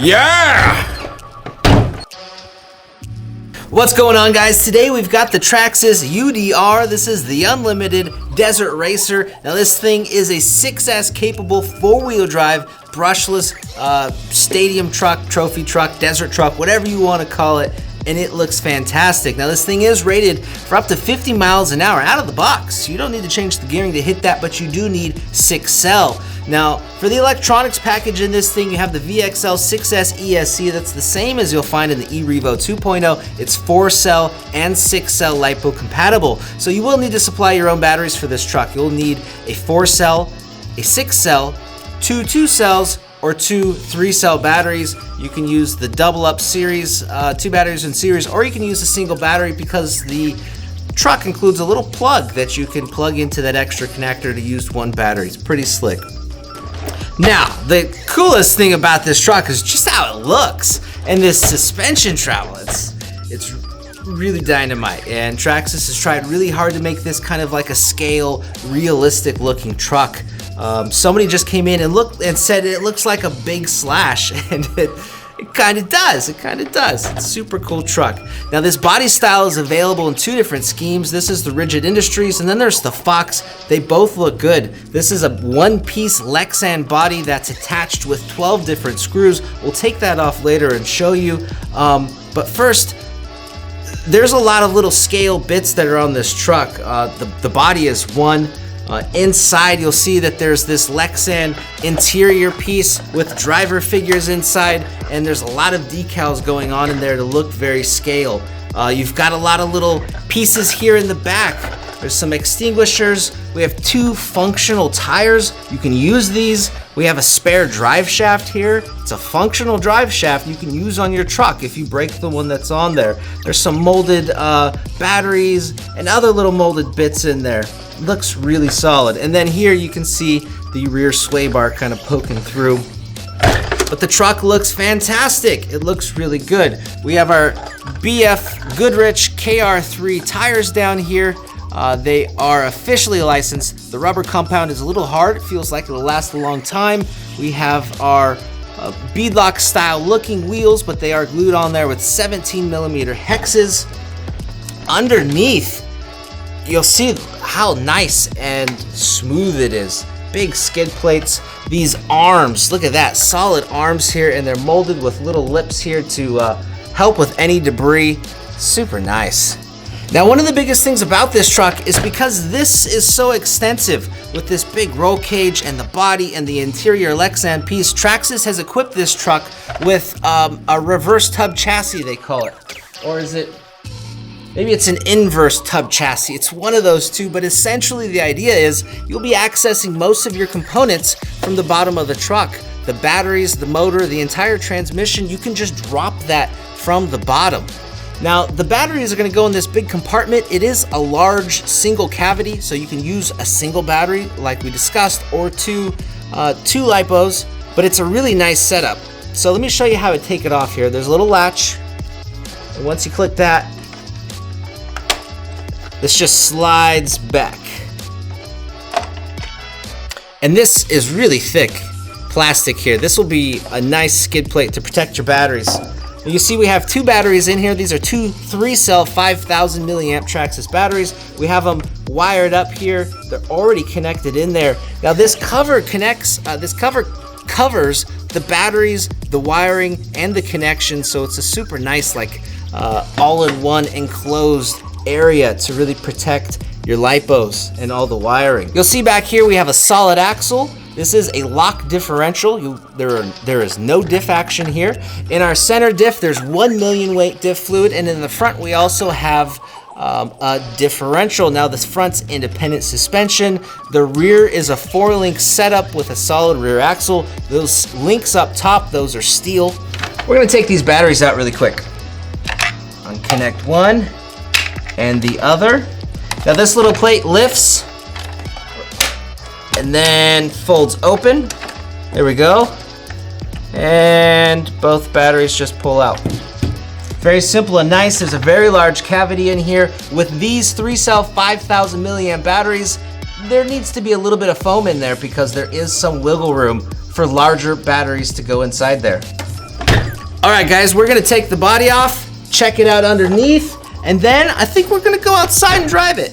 Yeah! What's going on, guys? Today we've got the Traxxas UDR. This is the unlimited desert racer. Now this thing is a 6S capable 4-wheel drive brushless stadium truck, trophy truck, desert truck, whatever you want to call it, and it looks fantastic. Now this thing is rated for up to 50 miles an hour out of the box. You don't need to change the gearing to hit that, but you do need 6-cell. Now, for the electronics package in this thing, you have the VXL 6S ESC. That's the same as you'll find in the E-Revo 2.0. It's 4-cell and 6-cell LiPo compatible. So you will need to supply your own batteries for this truck. You'll need a 4-cell, a 6-cell, 2 2-cells, or 2 3-cell batteries. You can use the double up series, 2 batteries in series, or you can use a single battery because the truck includes a little plug that you can plug into that extra connector to use 1 battery. It's pretty slick. Now, the coolest thing about this truck is just how it looks and this suspension travel. It's really dynamite, and Traxxas has tried really hard to make this kind of like a scale, realistic looking truck. Somebody just came in and looked and said it looks like a big Slash, and it kind of does. It kind of does. It's a super cool truck. Now this body style is available in 2 different schemes. This is the Rigid Industries, and then there's the Fox. They both look good. This is a 1-piece Lexan body that's attached with 12 different screws. We'll take that off later and show you. But first, there's a lot of little scale bits that are on this truck. The body is one. Inside, you'll see that there's this Lexan interior piece with driver figures inside, and there's a lot of decals going on in there to look very scale. You've got a lot of little pieces here in the back. There's some extinguishers. We have 2 functional tires. You can use these. We have a spare drive shaft here. It's a functional drive shaft you can use on your truck if you break the one that's on there. There's some molded batteries and other little molded bits in there. Looks really solid. And then here you can see the rear sway bar kind of poking through. But the truck looks fantastic. It looks really good. We have our BF Goodrich KR3 tires down here. They are officially licensed. The rubber compound is a little hard. It feels like it'll last a long time. We have our beadlock style looking wheels, but they are glued on there with 17mm hexes. Underneath, you'll see how nice and smooth it is. Big skid plates. These arms, look at that, solid arms here, and they're molded with little lips here to help with any debris. Super nice. Now, one of the biggest things about this truck is because this is so extensive with this big roll cage and the body and the interior Lexan piece, Traxxas has equipped this truck with a reverse tub chassis, they call it. Or is it? Maybe it's an inverse tub chassis. It's one of those two, but essentially the idea is you'll be accessing most of your components from the bottom of the truck. The batteries, the motor, the entire transmission, you can just drop that from the bottom. Now, the batteries are going to go in this big compartment. It is a large single cavity, so you can use a single battery like we discussed, or two LiPos, but it's a really nice setup. So let me show you how to take it off here. There's a little latch, and once you click that, this just slides back. And this is really thick plastic here. This will be a nice skid plate to protect your batteries. You can see we have 2 batteries in here. These are 2 3-cell 5,000 milliamp Traxxas batteries. We have them wired up here. They're already connected in there. Now this cover connects, covers the batteries, the wiring, and the connection. So it's a super nice, like all-in-one enclosed area to really protect your LiPos and all the wiring. You'll see back here we have a solid axle. This is a lock differential. There is no diff action here. In our center diff, there's 1 million weight diff fluid, and in the front we also have a differential. Now this front's independent suspension. The rear is a 4-link setup with a solid rear axle. Those links up top, those are steel. We're gonna take these batteries out really quick. Unconnect one and the other. Now this little plate lifts and then folds open. There we go. And both batteries just pull out. Very simple and nice. There's a very large cavity in here. With these 3-cell 5,000 milliamp batteries, there needs to be a little bit of foam in there because there is some wiggle room for larger batteries to go inside there. All right, guys, we're gonna take the body off, check it out underneath, and then I think we're gonna go outside and drive it.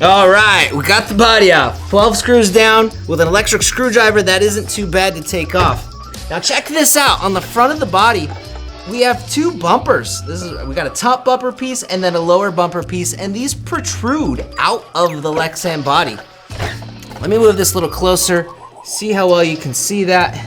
All right, we got the body off. 12 screws down with an electric screwdriver. That isn't too bad to take off. Now check this out. On the front of the body, we have two bumpers. We got a top bumper piece and then a lower bumper piece, and these protrude out of the Lexan body. Let me move this a little closer, see how well you can see that.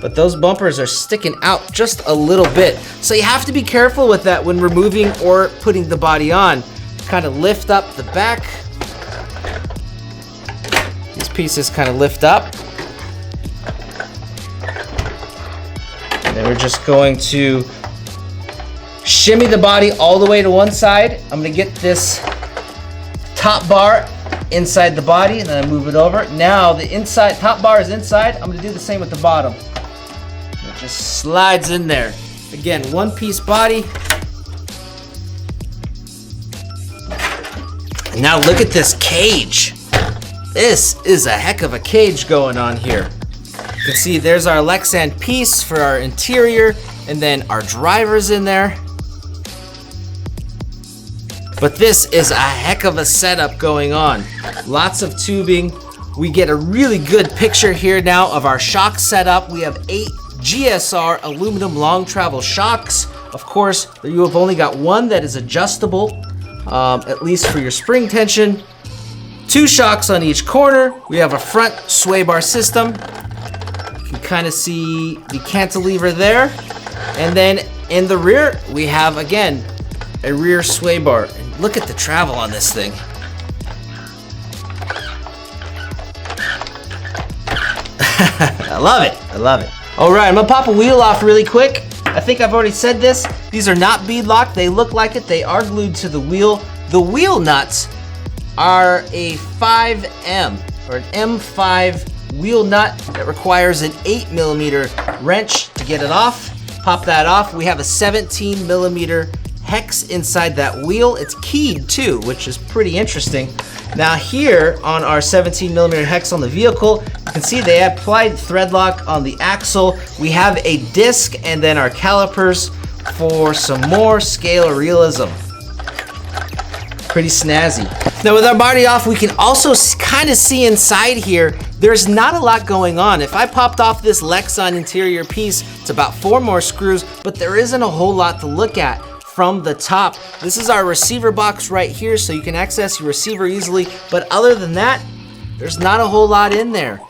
But those bumpers are sticking out just a little bit. So you have to be careful with that when removing or putting the body on. Kind of lift up the back. These pieces kind of lift up. And then we're just going to shimmy the body all the way to one side. I'm gonna get this top bar inside the body and then I move it over. Now the inside top bar is inside. I'm gonna do the same with the bottom. It just slides in there. Again, one piece body. And now look at this cage. This is a heck of a cage going on here. You can see there's our Lexan piece for our interior, and then our driver's in there. But this is a heck of a setup going on. Lots of tubing. We get a really good picture here now of our shock setup. We have 8 GSR aluminum long travel shocks. Of course, you have only got one that is adjustable. At least for your spring tension. 2 shocks on each corner. We have a front sway bar system. You can kind of see the cantilever there. And then in the rear, we have, again, a rear sway bar. And look at the travel on this thing. I love it. I love it. All right, I'm gonna pop a wheel off really quick. I think I've already said this. These are not bead locked. They look like it. They are glued to the wheel. The wheel nuts are a 5M or an M5 wheel nut that requires an 8mm wrench to get it off. Pop that off. We have a 17mm hex inside that wheel. It's keyed too, which is pretty interesting. Now here on our 17mm hex on the vehicle, you can see they applied thread lock on the axle. We have a disc and then our calipers for some more scale realism. Pretty snazzy. Now with our body off, we can also kind of see inside here, there's not a lot going on. If I popped off this Lexan interior piece, it's about 4 more screws, but there isn't a whole lot to look at from the top. This is our receiver box right here, so you can access your receiver easily. But other than that, there's not a whole lot in there.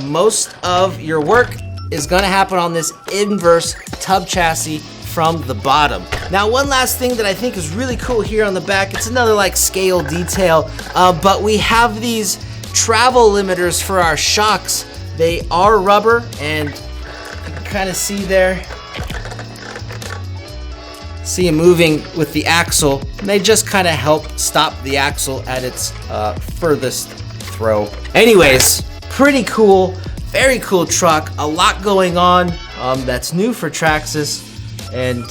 Most of your work is gonna happen on this inverse tub chassis from the bottom. Now, one last thing that I think is really cool here on the back, it's another like scale detail, but we have these travel limiters for our shocks. They are rubber, and you can kind of see there. See it moving with the axle, and they just kind of help stop the axle at its furthest throw. Anyways, pretty cool, very cool truck, a lot going on that's new for Traxxas, and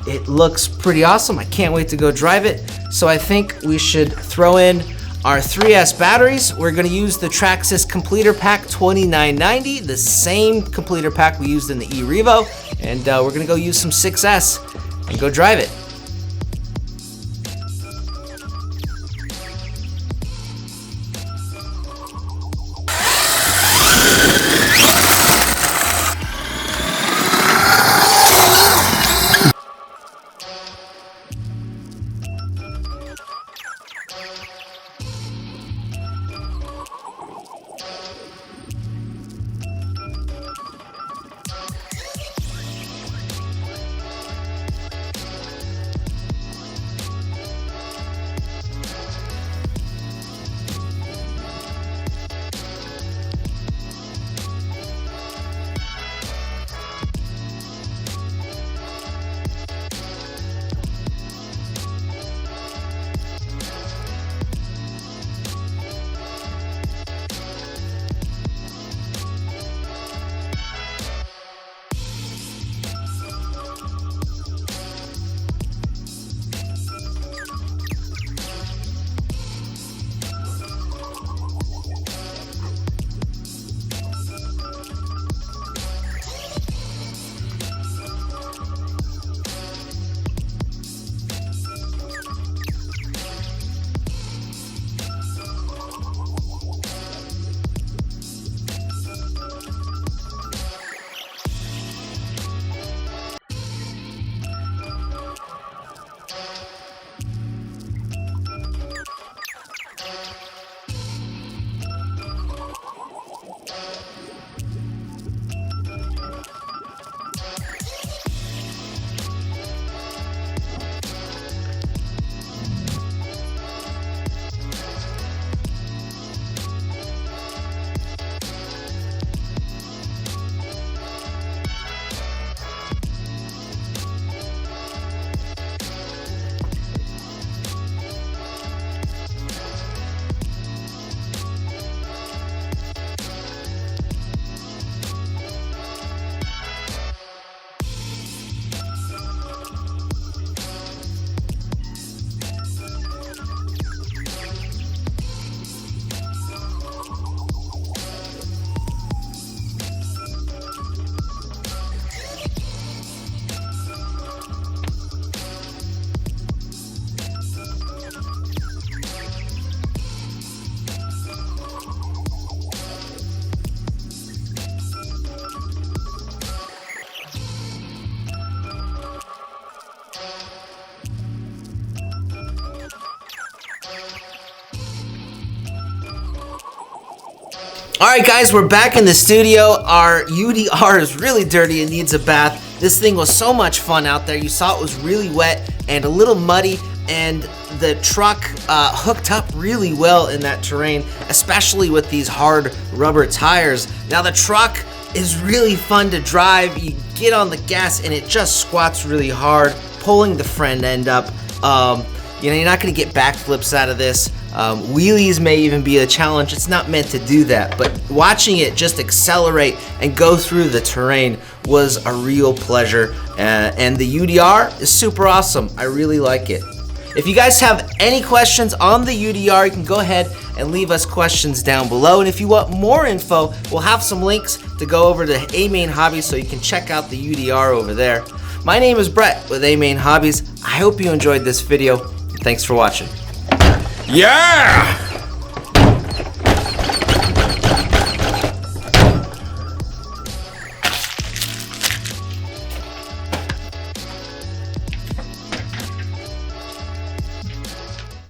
it looks pretty awesome. I can't wait to go drive it. So I think we should throw in our 3S batteries. We're gonna use the Traxxas Completer Pack 2990, the same completer pack we used in the E-Revo, and we're gonna go use some 6S and go drive it. Alright guys, we're back in the studio. Our UDR is really dirty and needs a bath. This thing was so much fun out there. You saw it was really wet and a little muddy, and the truck hooked up really well in that terrain, especially with these hard rubber tires. Now the truck is really fun to drive. You get on the gas and it just squats really hard, pulling the front end up. You know, you're not gonna get backflips out of this. Wheelies may even be a challenge. It's not meant to do that, but watching it just accelerate and go through the terrain was a real pleasure. And the UDR is super awesome. I really like it. If you guys have any questions on the UDR, you can go ahead and leave us questions down below. And if you want more info, we'll have some links to go over to AMain Hobbies so you can check out the UDR over there. My name is Brett with AMain Hobbies. I hope you enjoyed this video. Thanks for watching. Yeah!